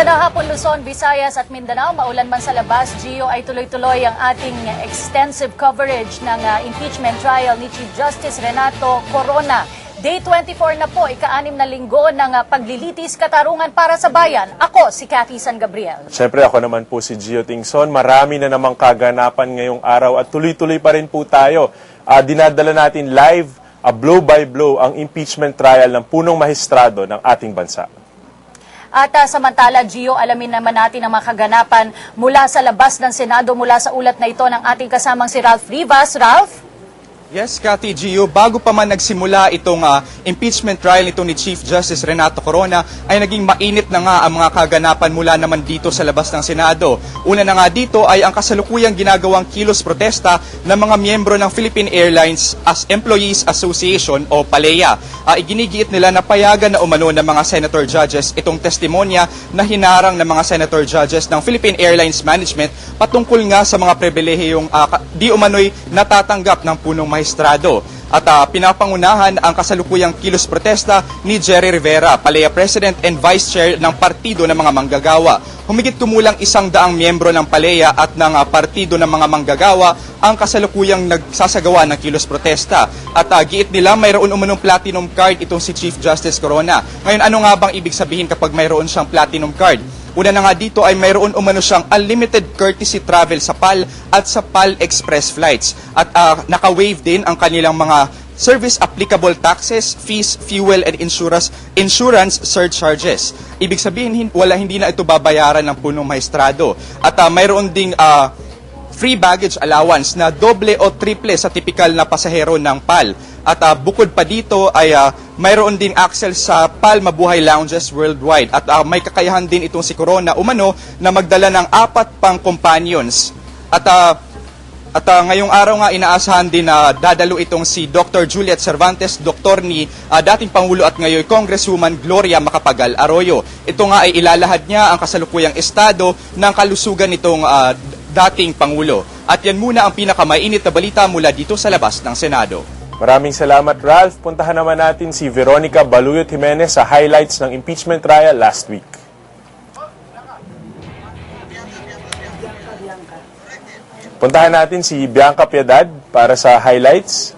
Magandang hapon Luzon, Visayas at Mindanao. Maulan man sa labas, Gio, ay tuloy-tuloy ang ating extensive coverage ng impeachment trial ni Chief Justice Renato Corona. Day 24 na po, ika-6 na linggo ng paglilitis katarungan para sa bayan. Ako, si Cathy San Gabriel. Siyempre ako naman po si Gio Tingson. Marami na namang kaganapan ngayong araw at tuloy-tuloy pa rin po tayo. Dinadala natin live, blow by blow, ang impeachment trial ng punong mahistrado ng ating bansa. At samantala, Gio, alamin naman natin ang mga kaganapan mula sa labas ng Senado, mula sa ulat na ito ng ating kasamang si Ralph Rivas. Ralph? Yes, Cathy, Gio, bago pa man nagsimula itong impeachment trial nito ni Chief Justice Renato Corona, ay naging mainit na nga ang mga kaganapan mula naman dito sa labas ng Senado. Una na nga dito ay ang kasalukuyang ginagawang kilos protesta ng mga miyembro ng Philippine Airlines as Employees Association o PALEA. Iginigiit nila na payagan na umano ng mga senator judges itong testimonya na hinarang ng mga senator judges ng Philippine Airlines Management patungkol nga sa mga pribilehiyong di umano'y natatanggap ng punong maestrado. At pinapangunahan ang kasalukuyang kilos protesta ni Jerry Rivera, PALEA President and Vice Chair ng Partido ng mga Manggagawa. Humigit kumulang 100 miyembro ng PALEA at ng Partido ng mga Manggagawa ang kasalukuyang nagsasagawa ng kilos protesta. At giit nila mayroon umanong platinum card itong si Chief Justice Corona. Ngayon, ano nga bang ibig sabihin kapag mayroon siyang platinum card? Una na nga dito ay mayroon umano siyang unlimited courtesy travel sa PAL at sa PAL Express flights. At naka-waive din ang kanilang mga service applicable taxes, fees, fuel, and insurance surcharges. Ibig sabihin, hindi na ito babayaran ng punong maestrado. At mayroon ding free baggage allowance na doble o triple sa tipikal na pasahero ng PAL. At bukod pa dito ay mayroon ding access sa PAL Mabuhay Lounges worldwide. At may kakayahan din itong si Corona umano na magdala ng 4 pang companions. At ngayong araw nga inaasahan din na dadalo itong si Dr. Juliet Cervantes, doktor ni dating Pangulo at ngayon Congresswoman Gloria Macapagal Arroyo. Ito nga ay ilalahad niya ang kasalukuyang estado ng kalusugan nitong dating Pangulo. At yan muna ang pinakamainit na balita mula dito sa labas ng Senado. Maraming salamat, Ralph. Puntahan naman natin si Veronica Baluyot Jimenez sa highlights ng impeachment trial last week. Puntahan natin si Bianca Piedad para sa highlights.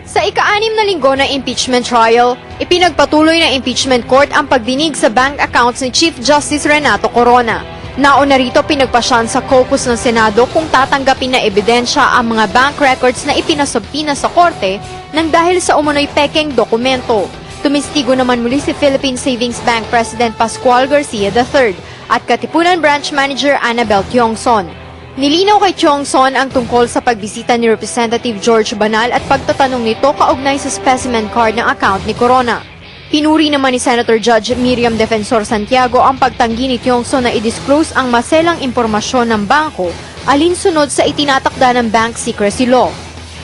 Sa ika-6 na linggo ng impeachment trial, ipinagpatuloy ng impeachment court ang pagdinig sa bank accounts ni Chief Justice Renato Corona. Nauna rito pinagpasyan sa caucus ng Senado kung tatanggapin na ebidensya ang mga bank records na ipinasubpina sa korte nang dahil sa umunoy pekeng dokumento. Tumistigo naman muli si Philippine Savings Bank President Pascual Garcia III at Katipunan Branch Manager Annabel Tiongson. Nilinaw kay Tiongson ang tungkol sa pagbisita ni Representative George Banal at pagtatanong nito kaugnay sa specimen card ng account ni Corona. Pinuri naman ni Senator Judge Miriam Defensor Santiago ang pagtanggi ni Tiongson na i-disclose ang maselang impormasyon ng bangko alinsunod sa itinatakda ng bank secrecy law.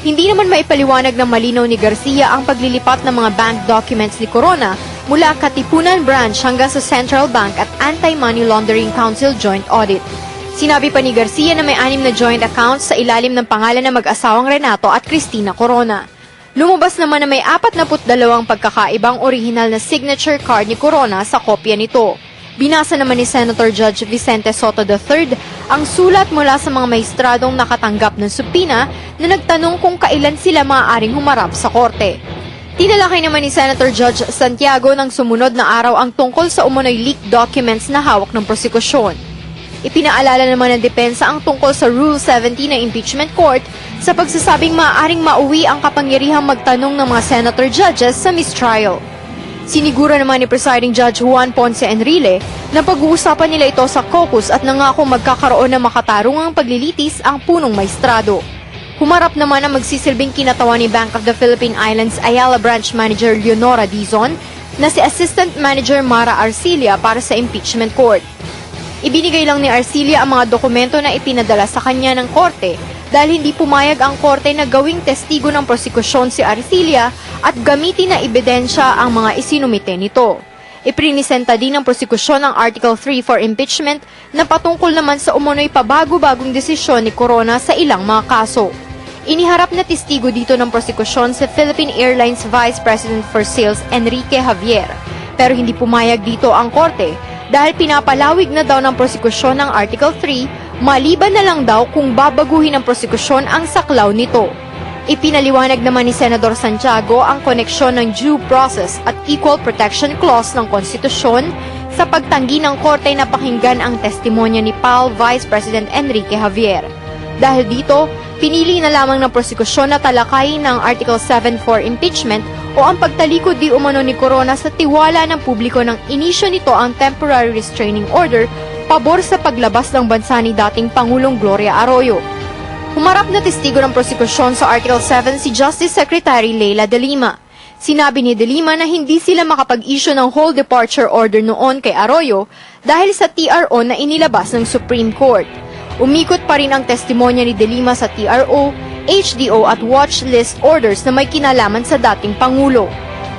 Hindi naman maipaliwanag ng malinaw ni Garcia ang paglilipat ng mga bank documents ni Corona mula Katipunan Branch hanggang sa Central Bank at Anti-Money Laundering Council Joint Audit. Sinabi pa ni Garcia na may 6 na joint accounts sa ilalim ng pangalan ng mag-asawang Renato at Cristina Corona. Lumabas naman na may 42 pagkakaibang orihinal na signature card ni Corona sa kopya nito. Binasa naman ni Senator Judge Vicente Soto III ang sulat mula sa mga maestradong nakatanggap ng subpina na nagtanong kung kailan sila maaaring humarap sa korte. Tinalakay naman ni Senator Judge Santiago ng sumunod na araw ang tungkol sa umunoy leaked documents na hawak ng prosekusyon. Ipinaalala naman ng depensa ang tungkol sa Rule 70 ng impeachment court sa pagsasabing maaaring mauwi ang kapangyarihang magtanong ng mga senator judges sa mistrial. Siniguro naman ni Presiding Judge Juan Ponce Enrile na pag-uusapan nila ito sa caucus at nangako magkakaroon ng makatarungang paglilitis ang punong maestrado. Humarap naman ang magsisilbing kinatawan ni Bank of the Philippine Islands Ayala Branch Manager Leonora Dizon na si Assistant Manager Mara Arcilia para sa impeachment court. Ibinigay lang ni Arcilia ang mga dokumento na ipinadala sa kanya ng korte dahil hindi pumayag ang korte na gawing testigo ng prosekusyon si Arcilia at gamitin na ebidensya ang mga isinumite nito. Iprinisenta din ng prosekusyon ang Article 3 for impeachment na patungkol naman sa umunoy pabago-bagong desisyon ni Corona sa ilang mga kaso. Iniharap na testigo dito ng prosekusyon si Philippine Airlines Vice President for Sales Enrique Javier. Pero hindi pumayag dito ang korte dahil pinapalawig na daw ng prosekusyon ng Article 3, maliban na lang daw kung babaguhin ng prosekusyon ang saklaw nito. Ipinaliwanag naman ni Senador Santiago ang koneksyon ng Due Process at Equal Protection Clause ng Konstitusyon sa pagtanggi ng korte na pakinggan ang testimonya ni PAL Vice President Enrique Javier. Dahil dito, pinili na lamang ng prosekusyon na talakayin ng Article 7 for impeachment o ang pagtalikod di umano ni Corona sa tiwala ng publiko nang inisyo nito ang Temporary Restraining Order pabor sa paglabas ng bansa ni dating Pangulong Gloria Arroyo. Humarap na testigo ng prosekusyon sa Article 7 si Justice Secretary Leila de Lima. Sinabi ni de Lima na hindi sila makapag-issue ng whole departure order noon kay Arroyo dahil sa TRO na inilabas ng Supreme Court. Umikot pa rin ang testimonya ni de Lima sa TRO, HDO at watch list orders na may kinalaman sa dating Pangulo.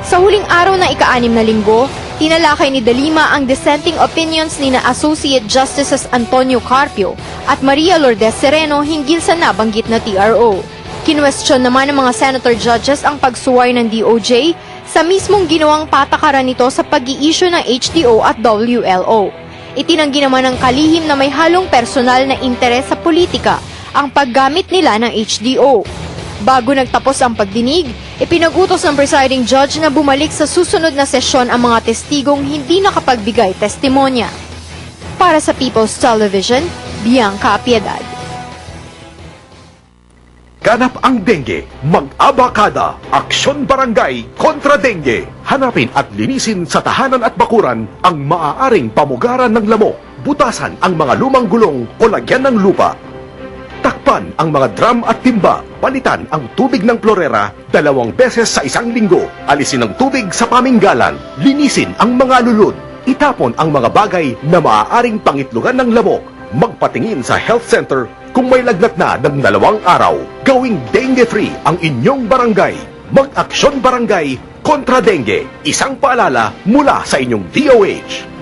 Sa huling araw ng ika-6 na linggo, tinalakay ni de Lima ang dissenting opinions ni na Associate Justices Antonio Carpio at Maria Lourdes Sereno hinggil sa nabanggit na TRO. Kinwestiyon naman ng mga senator judges ang pagsuway ng DOJ sa mismong ginawang patakaran nito sa pag-i-issue ng HDO at WLO. Itinanggi naman ng kalihim na may halong personal na interes sa politika ang paggamit nila ng HDO. Bago nagtapos ang pagdinig, ipinag-utos ng presiding judge na bumalik sa susunod na sesyon ang mga testigong hindi nakapagbigay testimonya. Para sa People's Television, Bianca Piedad. Ganap ang dengue, mag-abakada, Aksyon Barangay kontra dengue. Hanapin at linisin sa tahanan at bakuran ang maaaring pamugaran ng lamok. Butasan ang mga lumang gulong o lagyan ng lupa. Takpan ang mga drum at timba. Palitan ang tubig ng klorera 2 beses sa 1 linggo. Alisin ang tubig sa paminggalan. Linisin ang mga lulod. Itapon ang mga bagay na maaaring pangitlugan ng lamok. Magpatingin sa health center kung may lagnat na ng 2 araw. Gawing dengue-free ang inyong barangay. Mag-Aksyon Barangay kontra dengue. Isang paalala mula sa inyong DOH.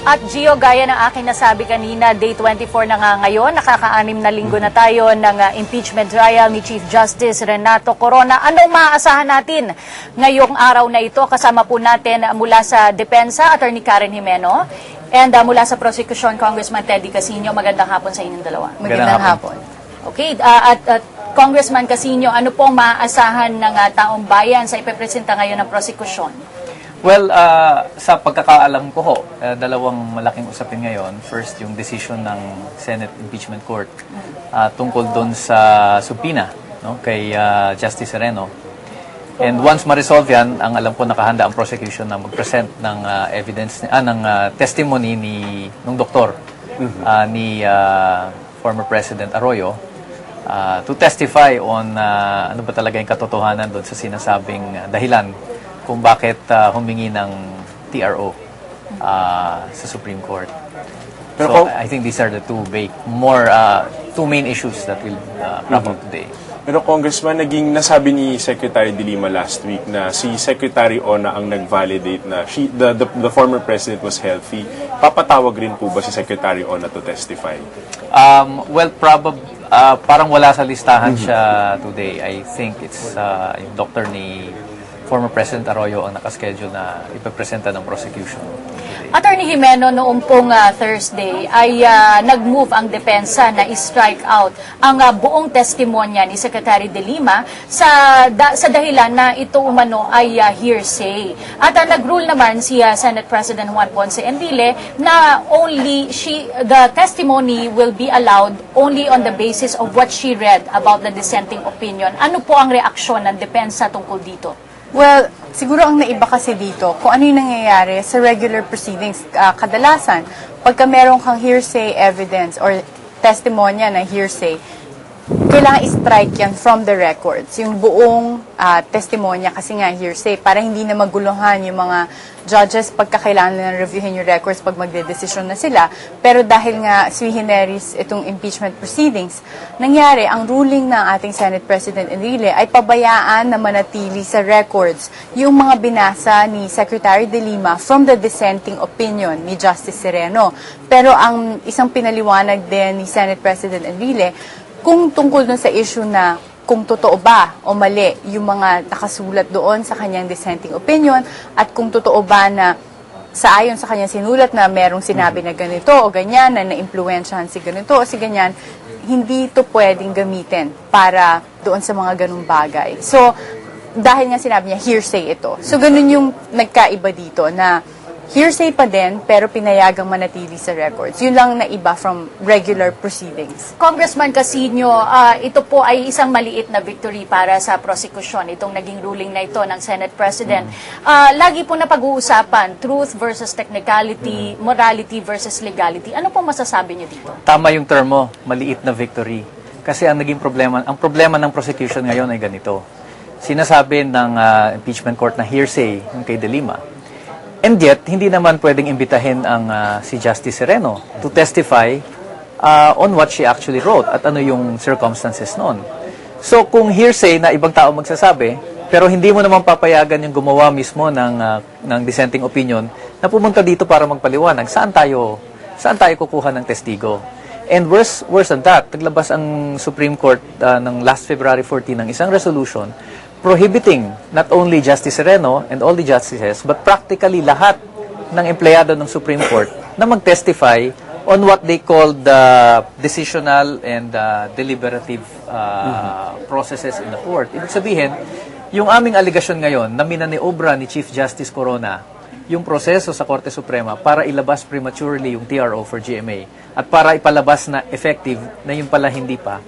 At Gio, gaya ng aking nasabi kanina, day 24 na nga ngayon, nakaka-6 na linggo na tayo ng impeachment trial ni Chief Justice Renato Corona. Anong maaasahan natin ngayong araw na ito? Kasama po natin mula sa Depensa, Attorney Karen Jimeno, and mula sa Prosecution, Congressman Teddy Casino. Magandang hapon sa inyong dalawa. Magandang hapon. Okay, at Congressman Casino, ano pong maaasahan ng taong bayan sa ipepresenta ngayon ng prosecution? Well, sa pagkakaalam ko ho, 2 malaking usapin ngayon. First, yung decision ng Senate Impeachment Court tungkol doon sa subpoena, no, kay Justice Sereno. And once ma-resolve yan, ang alam ko nakahanda ang prosecution na mag-present ng evidence, ng testimony ng doktor ni former President Arroyo to testify on ano ba talaga yung katotohanan doon sa sinasabing dahilan kung bakit humingi ng TRO sa Supreme Court. So I think these are the two main issues that will crop up today. Pero Congressman, nasabi ni Secretary de Lima last week na si Secretary Ona ang nag-validate na the former president was healthy. Papatawag rin po ba si Secretary Ona to testify? Well, parang wala sa listahan siya today. I think it's yung doctor ni former President Arroyo ang nakaschedule na ipapresenta ng prosecution. Attorney Jimeno, noong pong Thursday ay nag-move ang depensa na i-strike out ang buong testimonya ni Secretary de Lima sa dahilan na ito umano ay hearsay. At nag-rule naman si Senate President Juan Ponce Enrile na the testimony will be allowed only on the basis of what she read about the dissenting opinion. Ano po ang reaksyon ng depensa tungkol dito? Well, siguro ang naiba kasi dito, kung ano yung nangyayari sa regular proceedings, kadalasan, pagka meron kang hearsay evidence or testimonya na hearsay, kailangan i-strike yan from the records. Yung buong testimonya, kasi nga hearsay, para hindi na maguluhan yung mga judges pagka kailangan na reviewin yung records pag magdedesisyon na sila. Pero dahil nga sui generis itong impeachment proceedings, nangyari, ang ruling ng ating Senate President Enrile ay pabayaan na manatili sa records yung mga binasa ni Secretary De Lima from the dissenting opinion ni Justice Sereno. Pero ang isang pinaliwanag din ni Senate President Enrile, kung tungkol dun sa issue na kung totoo ba o mali yung mga nakasulat doon sa kanyang dissenting opinion at kung totoo ba na sa ayon sa kanyang sinulat na merong sinabi na ganito o ganyan, na na-impluensyahan si ganito o si ganyan, hindi ito pwedeng gamitin para doon sa mga ganung bagay. So, dahil nga sinabi niya, hearsay ito. So, ganun yung nagkaiba dito na hearsay pa din, pero pinayagang manatili sa records. Yun lang na iba from regular proceedings. Congressman Casino, ito po ay isang maliit na victory para sa prosecution, itong naging ruling na ito ng Senate President. Lagi po na pag-uusapan, truth versus technicality, morality versus legality. Ano po masasabi niyo dito? Tama yung term mo, maliit na victory. Kasi ang problema ng prosecution ngayon ay ganito. Sinasabi ng impeachment court na hearsay yung kay De Lima. And yet, hindi naman pwedeng imbitahin ang si Justice Sereno to testify on what she actually wrote at ano yung circumstances noon. So, kung hearsay na ibang tao magsasabi, pero hindi mo naman papayagan yung gumawa mismo ng dissenting opinion na pumunta dito para magpaliwanag, saan tayo kukuha ng testigo? And worse than that, naglabas ang Supreme Court ng last February 14 ng isang resolution prohibiting not only Justice Sereno and all the justices, but practically lahat ng empleyado ng Supreme Court na mag-testify on what they call the decisional and deliberative processes in the court. Ibig sabihin, yung aming aligasyon ngayon na minaniobra ni Chief Justice Corona yung proseso sa Korte Suprema para ilabas prematurely yung TRO for GMA at para ipalabas na effective na yung pala hindi pa,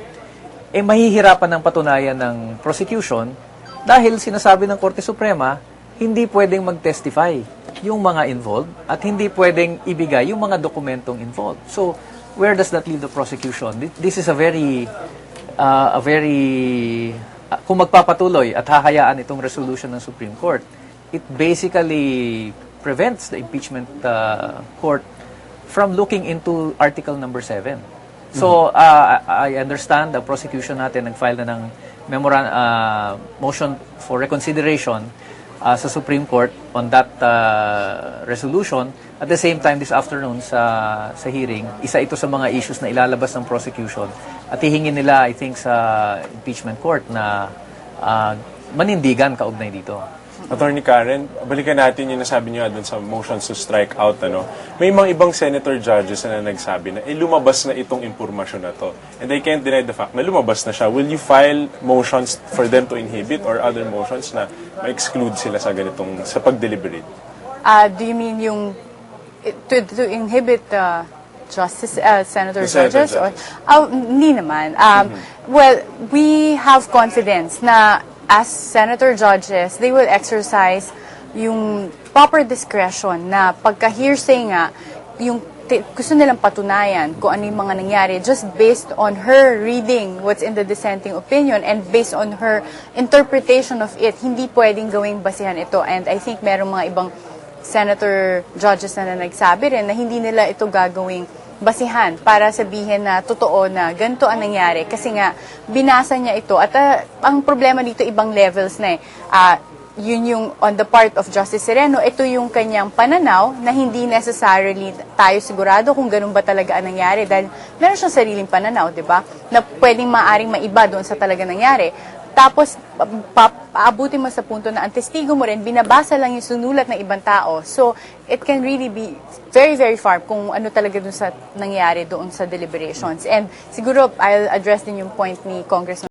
mahihirapan ng patunayan ng prosecution dahil sinasabi ng Korte Suprema, hindi pwedeng mag-testify yung mga involved at hindi pwedeng ibigay yung mga dokumentong involved. So, where does that leave the prosecution? This is a very kung magpapatuloy at hahayaan itong resolution ng Supreme Court, it basically prevents the impeachment court from looking into Article number 7. So, I understand the prosecution natin nag-file na ng motion for reconsideration sa Supreme Court on that resolution. At the same time, this afternoon sa hearing, isa ito sa mga issues na ilalabas ng prosecution at hihingin nila, I think, sa impeachment court na manindigan kaugnay dito. Attorney Karen, balikan natin yung nasabi niyo doon sa motions to strike out. May mga ibang senator judges na nagsabi na lumabas na itong impormasyon na to. And I can't deny the fact na lumabas na siya. Will you file motions for them to inhibit or other motions na ma-exclude sila sa ganitong, sa pag-deliberate? Do you mean yung to inhibit senator The judges? senator Hindi naman. Well, we have confidence na as senator judges, they will exercise yung proper discretion na pagka-hearsay nga, yung gusto nilang patunayan kung ano yung mga nangyari just based on her reading what's in the dissenting opinion and based on her interpretation of it, hindi pwedeng gawing basihan ito. And I think merong mga ibang senator judges na nagsabi rin na hindi nila ito gagawing basihan para sabihin na totoo na ganito ang nangyari kasi nga binasa niya ito at ang problema dito ibang levels na yun yung on the part of Justice Sereno, ito yung kanyang pananaw na hindi necessarily tayo sigurado kung ganun ba talaga ang nangyari dahil meron siyang sariling pananaw, di ba? Na pwedeng maaring maiba doon sa talaga nangyari. Tapos, paabutin mo sa punto na ang testigo mo rin, binabasa lang yung sunulat ng ibang tao. So, it can really be very, very far kung ano talaga dun sa nangyari doon sa deliberations. And siguro, I'll address din yung point ni Congressman